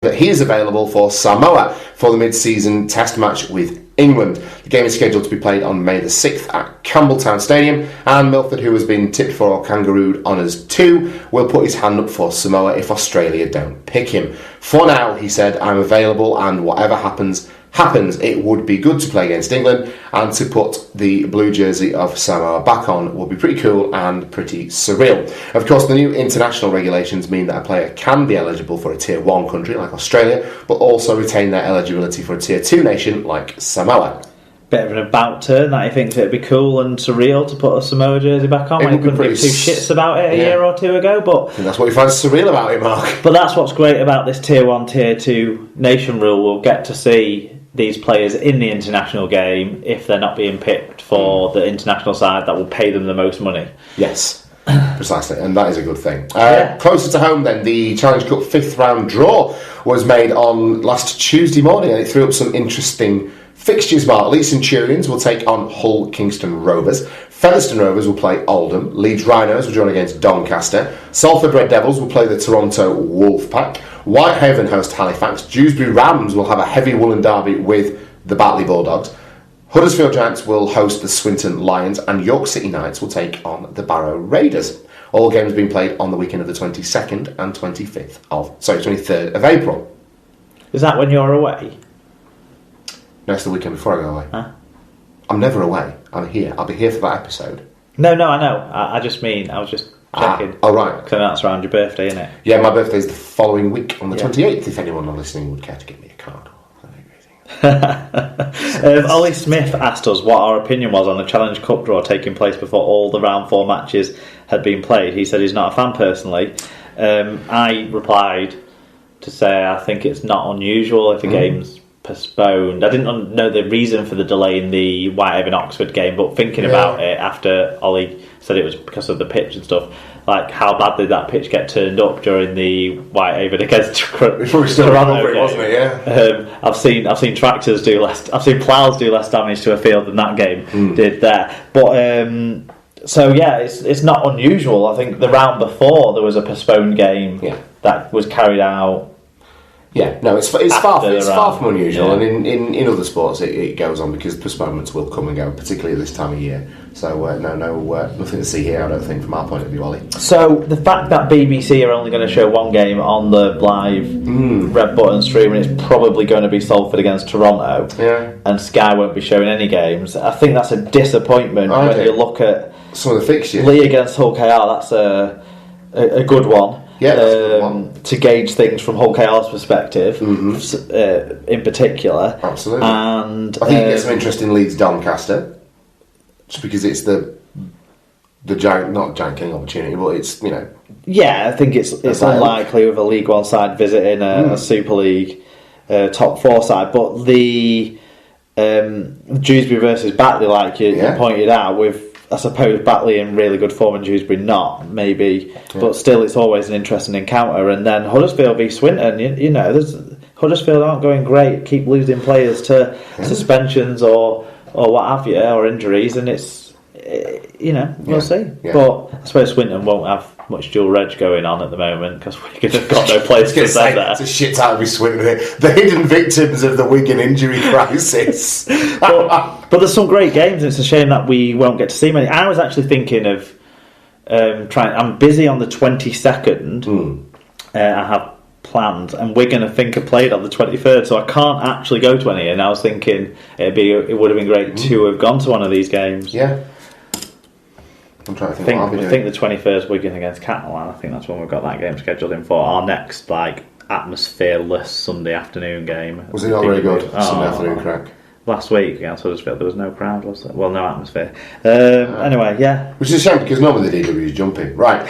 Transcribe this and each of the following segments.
that he is available for Samoa for the mid-season test match with England. The game is scheduled to be played on May the 6th at Campbelltown Stadium, and Milford, who has been tipped for Kangaroo Honours 2, will put his hand up for Samoa if Australia don't pick him. For now, he said, I'm available, and whatever happens, it would be good to play against England, and to put the blue jersey of Samoa back on would be pretty cool and pretty surreal. Of course, the new international regulations mean that a player can be eligible for a Tier 1 country like Australia, but also retain their eligibility for a Tier 2 nation like Samoa. Bit of an about turn that he thinks it'd be cool and surreal to put a Samoa jersey back on when he couldn't give two shits about it a year or two ago. But I think that's what he finds surreal about it, Mark. But that's what's great about this Tier 1, Tier 2 nation rule. We'll get to see these players in the international game if they're not being picked for the international side that will pay them the most money. Yes, precisely, and that is a good thing. Closer to home then, the Challenge Cup 5th round draw was made on last Tuesday morning, and it threw up some interesting fixtures. Mark. Leeds Centurions will take on Hull Kingston Rovers. Featherstone Rovers will play Oldham. Leeds Rhinos will join against Doncaster. Salford Red Devils will play the Toronto Wolfpack. Whitehaven host Halifax. Dewsbury Rams will have a heavy woolen derby with the Batley Bulldogs. Huddersfield Giants will host the Swinton Lions, and York City Knights will take on the Barrow Raiders. All games being played on the weekend of the 22nd and 23rd of April. Is that when you're away? No, it's the weekend before I go away. Huh? I'm never away. I'm here. I'll be here for that episode. No, I know. I just mean, I was just checking. Oh, right. Because that's around your birthday, isn't it? Yeah, my birthday's the following week on the 28th, if anyone listening would care to give me a card. Ollie Smith asked us what our opinion was on the Challenge Cup draw taking place before all the round 4 matches had been played. He said he's not a fan personally. I replied to say I think it's not unusual if a game's postponed. I didn't know the reason for the delay in the Whitehaven Oxford game, but thinking about it after Ollie said it was because of the pitch and stuff, like how bad did that pitch get turned up during the Whitehaven against Toronto game? Wasn't it? Yeah. I've seen tractors do less. I've seen ploughs do less damage to a field than that game did there. But so yeah, it's not unusual. I think the round before there was a postponed game that was carried out. Yeah, no, it's far from unusual, and in other sports it goes on because postponements will come and go, particularly this time of year. So nothing to see here, I don't think, from our point of view, Ollie. So the fact that BBC are only going to show one game on the live red button stream, and it's probably going to be Salford against Toronto, and Sky won't be showing any games, I think that's a disappointment when you look at some of the fixtures. Lee against Hull KR, that's a good one. Yeah, that's a good one. To gauge things from Hull KR's perspective, in particular. Absolutely. And I think you get some interest in Leeds Doncaster, just because it's the giant, not giant king opportunity, but it's, you know. Yeah, I think it's unlikely with a League One side visiting a Super League top 4 side, but the Dewsbury versus Batley, like you pointed out, with I suppose Batley in really good form and Dewsbury not, maybe. Yeah. But still, it's always an interesting encounter. And then Huddersfield v Swinton, you know, Huddersfield aren't going great, keep losing players to suspensions or what have you, or injuries, and it's, we'll see. Yeah. But I suppose Swinton won't have much dual reg going on at the moment because Wigan have got no place to send there. It's a shit time to be Swinton. The hidden victims of the Wigan injury crisis. But there's some great games, and it's a shame that we won't get to see many. I was actually thinking of I'm busy on the 22nd. I have plans, and Wigan I think are played on the 23rd, so I can't actually go to any. And I was thinking it would have been great to have gone to one of these games. Yeah. I'm trying to think what I'll be doing. I think the 21st Wigan against Catalan, I think that's when we've got that game scheduled in for our next atmosphere-less Sunday afternoon game. Was it not very good? Sunday afternoon crack. Last week against Huddersfield there was no crowd, was there? Well, no atmosphere. Anyway, yeah. Which is a shame because normally the DW is jumping. Right.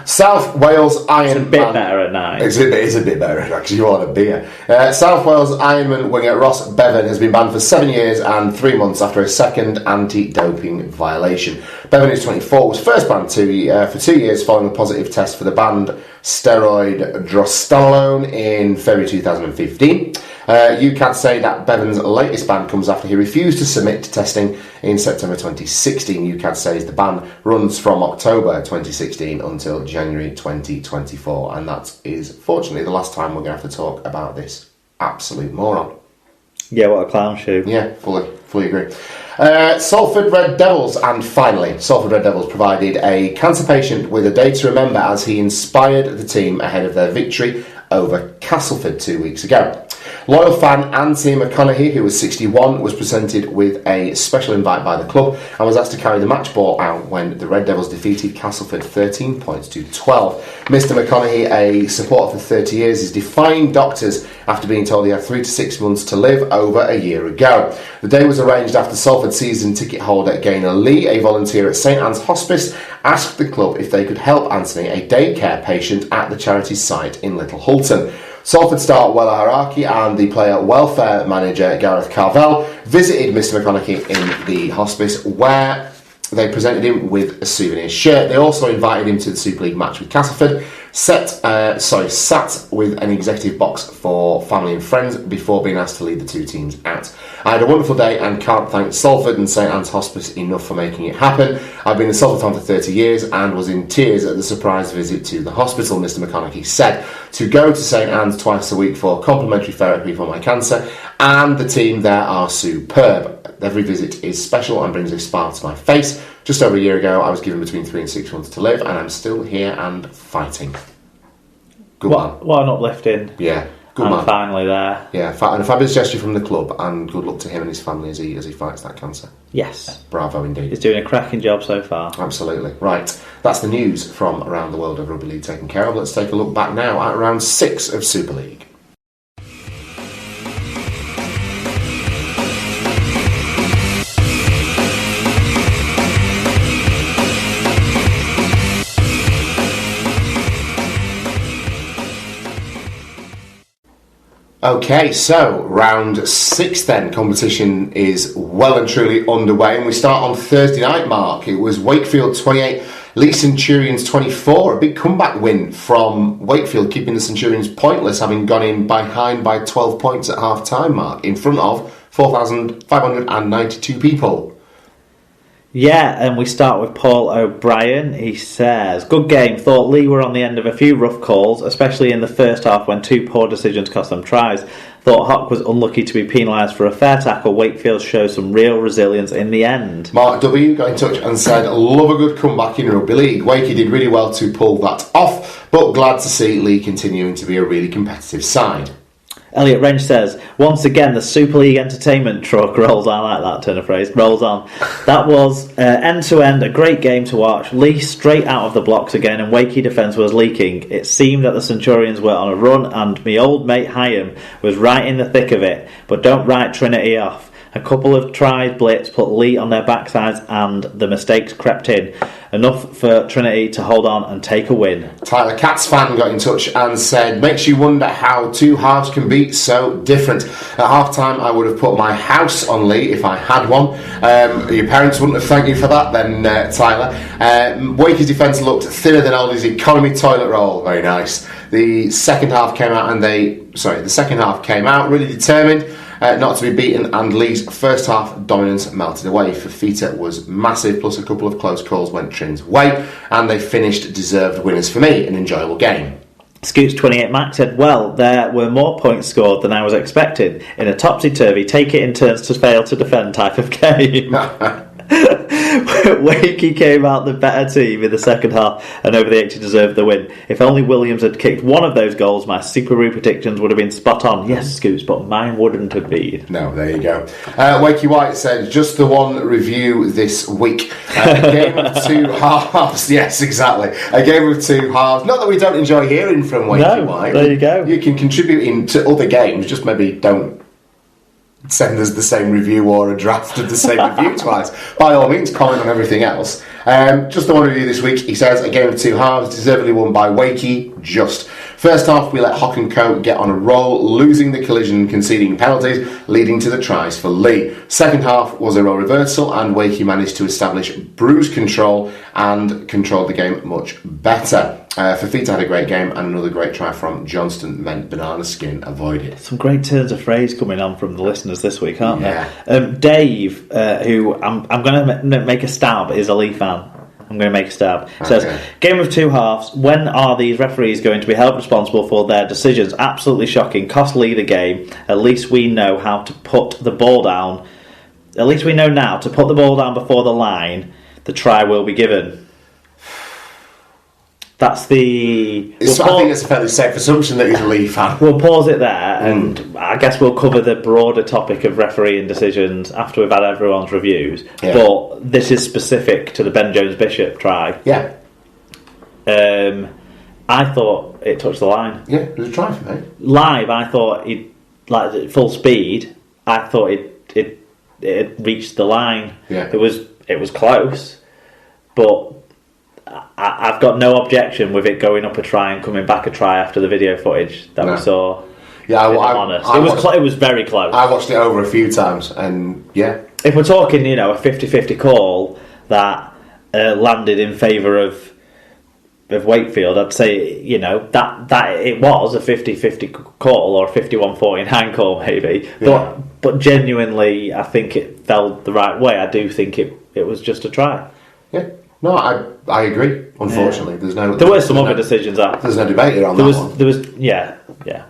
South Wales Ironman. It's a bit better at night. It is a bit better actually. You want a beer. South Wales Ironman winger Ross Bevan has been banned for 7 years and 3 months after a second anti-doping violation. Bevan, who's 24, was first banned for 2 years following a positive test for the banned steroid drostanolone in February 2015. UCAD say that Bevan's latest ban comes after he refused to submit to testing in September 2016. UCAD says the ban runs from October 2016 until January 2024, and that is fortunately the last time we're going to have to talk about this absolute moron. Yeah, what a clown shoe. Yeah, fully agree. Salford Red Devils, and finally, Salford Red Devils provided a cancer patient with a day to remember as he inspired the team ahead of their victory over Castleford 2 weeks ago. Loyal fan Anthony McConaughey, who was 61, was presented with a special invite by the club and was asked to carry the match ball out when the Red Devils defeated Castleford 13 points to 12. Mr. McConaughey, a supporter for 30 years, is defying doctors after being told he had 3 to 6 months to live over a year ago. The day was arranged after Salford season ticket holder Gaynor Lee, a volunteer at St Anne's Hospice, asked the club if they could help Anthony, a daycare patient, at the charity's site in Little Hulton. Salford star Wella Haraki and the player welfare manager Gareth Carvel visited Mr. McConaughey in the hospice, where they presented him with a souvenir shirt. They also invited him to the Super League match with Castleford, sat with an executive box for family and friends before being asked to lead the two teams out. I had a wonderful day and can't thank Salford and St Anne's Hospice enough for making it happen. I've been a Salford fan for 30 years and was in tears at the surprise visit to the hospital, Mr. McConaughey said. To go to St Anne's twice a week for complimentary therapy for my cancer, and the team there are superb. Every visit is special and brings a smile to my face. Just over a year ago, I was given between 3 and 6 months to live, and I'm still here and fighting. Good man. What an uplifting. Yeah, good and man. Finally there. Yeah, and a fabulous gesture from the club, and good luck to him and his family as he fights that cancer. Yes. Bravo indeed. He's doing a cracking job so far. Absolutely. Right, that's the news from around the world of rugby league taken care of. Let's take a look back now at round 6 of Super League. Okay, so round 6 then, competition is well and truly underway, and we start on Thursday night, Mark. It was Wakefield 28, Leeds Centurions 24, a big comeback win from Wakefield, keeping the Centurions pointless, having gone in behind by 12 points at half-time, Mark, in front of 4,592 people. Yeah, and we start with Paul O'Brien. He says, good game. Thought Lee were on the end of a few rough calls, especially in the first half when 2 poor decisions cost them tries. Thought Hock was unlucky to be penalised for a fair tackle. Wakefield showed some real resilience in the end. Mark W got in touch and said, love a good comeback in rugby league. Wakey did really well to pull that off, but glad to see Lee continuing to be a really competitive side. Elliot Wrench says, once again, the Super League entertainment truck rolls on. I like that turn of phrase. Rolls on. That was end-to-end a great game to watch. Lee straight out of the blocks again, and Wakey defence was leaking. It seemed that the Centurions were on a run, and me old mate Hyam was right in the thick of it. But don't write Trinity off. A couple of tries blitz put Lee on their backsides, and the mistakes crept in. Enough for Trinity to hold on and take a win. Tyler Katz fan got in touch and said, makes you wonder how 2 halves can be so different. At half-time, I would have put my house on Lee if I had one. Your parents wouldn't have thanked you for that then, Tyler. Wakey's defence looked thinner than Aldi's economy toilet roll. Very nice. The second half came out really determined. Not to be beaten, and Lee's first half dominance melted away. Fafita was massive, plus a couple of close calls went Trin's way, and they finished deserved winners for me. An enjoyable game. Scoots28 Max said, well, there were more points scored than I was expecting in a topsy-turvy, take it in turns to fail to defend type of game. Wakey came out the better team in the second half, and over the 80 deserved the win. If only Williams had kicked one of those goals, my Super Roo predictions would have been spot on. Yes, Scoots, but mine wouldn't have been. No, there you go. Wakey White said, just the one review this week. A game of 2 halves. Yes, exactly. A game of 2 halves. Not that we don't enjoy hearing from Wakey White. There you go. You can contribute into other games, just maybe don't send us the same review or a draft of the same review twice. By all means, comment on everything else. Just the one review this week. He says, a game of two halves, deservedly won by Wakey, just. First half, we let Hock and Co get on a roll, losing the collision and conceding penalties, leading to the tries for Lee. Second half was a role reversal, and Wakey managed to establish bruise control and controlled the game much better. Fafita had a great game, and another great try from Johnston meant banana skin avoided. Some great turns of phrase coming on from the listeners this week, aren't there? Dave, who I'm going to make a stab, is a Lee fan. I'm going to make a stab. Says, game of two halves. When are these referees going to be held responsible for their decisions? Absolutely shocking. Cost Lee the game. At least we know how to put the ball down. At least we know now to put the ball down before the line. The try will be given. That's the... I think it's a fairly safe assumption that he's a Lee fan. We'll pause it there, and I guess we'll cover the broader topic of refereeing decisions after we've had everyone's reviews. Yeah. But this is specific to the Ben Jones-Bishop try. Yeah. I thought it touched the line. Yeah, it was a try for me. Live, I thought at full speed, I thought it reached the line. Yeah. It was close, but I've got no objection with it going up a try and coming back a try after the video footage that we saw. Yeah, it was very close. I watched it over a few times, and yeah. If we're talking, a 50-50 call that landed in favour of Wakefield, I'd say, that it was a 50-50 call or a 51-49 call maybe. Yeah. But genuinely, I think it fell the right way. I do think it was just a try. Yeah. No, I agree. Unfortunately, there were some other decisions that there's no debate here on that one. There was, yeah.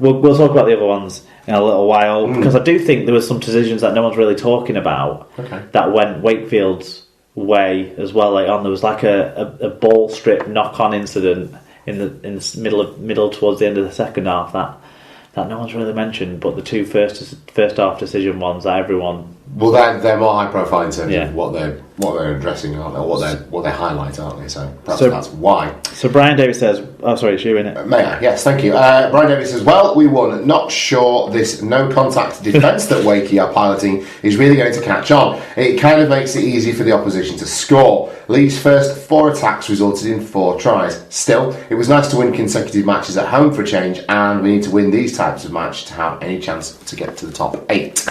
We'll talk about the other ones in a little while because I do think there were some decisions that no one's really talking about that went Wakefield's way as well. Later on, there was like a ball strip knock-on incident in the middle towards the end of the second half that no one's really mentioned, but the two first half decision ones that everyone. Well, they're more high profile in terms of what they're addressing, aren't they? What they highlight, aren't they? So that's why. So Brian Davis says, "Oh, sorry, it's you, innit?" May I? Yes, thank you. Brian Davis says, "Well, we won. Not sure this no contact defence that Wakey are piloting is really going to catch on. It kind of makes it easy for the opposition to score. Lee's first 4 attacks resulted in 4 tries. Still, it was nice to win consecutive matches at home for a change, and we need to win these types of matches to have any chance to get to the top 8.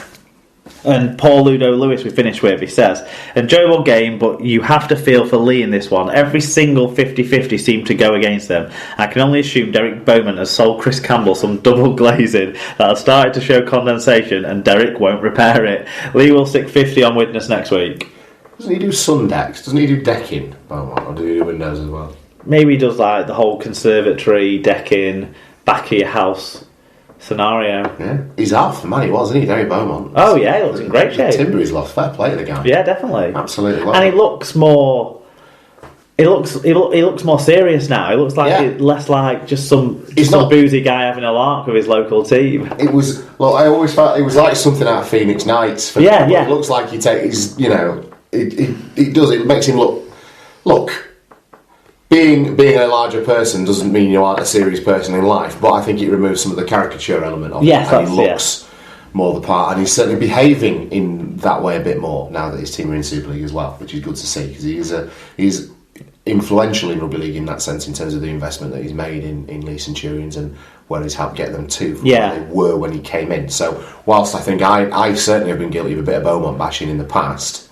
And Paul Ludo Lewis, we finish with, he says, enjoyable game, but you have to feel for Lee in this one. Every single 50-50 seemed to go against them. I can only assume Derek Bowman has sold Chris Campbell some double glazing that has started to show condensation, and Derek won't repair it. Lee will stick 50 on witness next week. Doesn't he do sun decks? Doesn't he do decking? Or do he do windows as well? Maybe he does like the whole conservatory, decking, back of your house scenario. Yeah, he's off the money, wasn't he? Derek Beaumont. Oh yeah, he looks in great shape. Timber he's lost. Fair play to the guy. Yeah, definitely. Absolutely. And he looks more. He looks more serious now. He looks like less like just some boozy guy having a lark with his local team. It was. Look, I always felt it was like something out of Phoenix Nights. It looks like he takes. It does. It makes him look. Being a larger person doesn't mean you aren't a serious person in life, but I think it removes some of the caricature element of it, and he looks more the part, and he's certainly behaving in that way a bit more now that his team are in Super League as well, which is good to see, because he's influential in rugby league in that sense in terms of the investment that he's made in Lee Centurions and where he's helped get them to from where they were when he came in. So whilst I think I certainly have been guilty of a bit of Beaumont bashing in the past,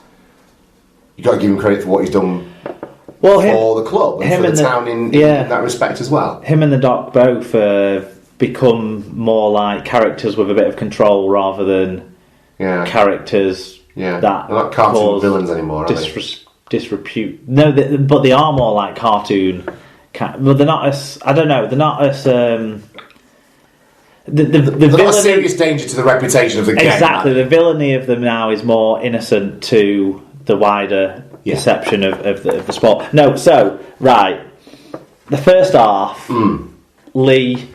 you've got to give him credit for what he's done for the club and for the town in that respect as well. Him and the Doc both become more like characters with a bit of control rather than characters that they're not cartoon villains anymore, are disrepute. No, but they are more like cartoon. Well, they're not as. I don't know. They're not as. They're not a serious danger to the reputation of the game. Exactly. The villainy of them now is more innocent to the wider perception of the sport. No, so, right. The first half, Lee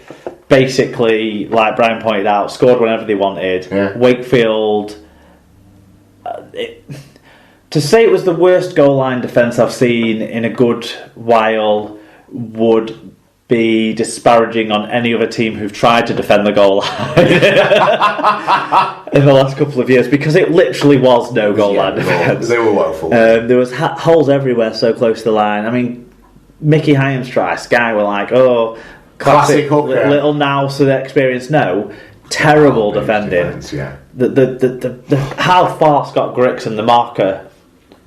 basically, like Brian pointed out, scored whenever they wanted. Yeah. Wakefield, to say it was the worst goal line defence I've seen in a good while would be disparaging on any other team who've tried to defend the goal line in the last couple of years, because it literally was no goal line defence. They were woeful. There was holes everywhere so close to the line. I mean, Mickey Hyam's try, Sky were like, oh, classic little now so the experience. No, terrible defending. Defense, yeah. The how far Scott Gregson, the marker,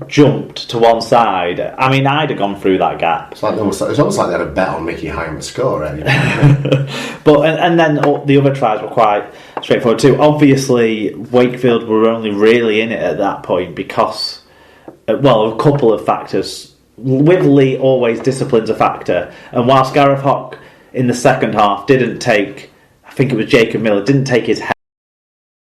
jumped to one side. I mean, I'd have gone through that gap. It's almost like they had a bet on Mickey Hyam to score anyway. But and then the other tries were quite straightforward too. Obviously, Wakefield were only really in it at that point because, a couple of factors. With Lee, always discipline's a factor, and whilst Gareth Hock in the second half didn't take, I think it was Jacob Miller, didn't take his head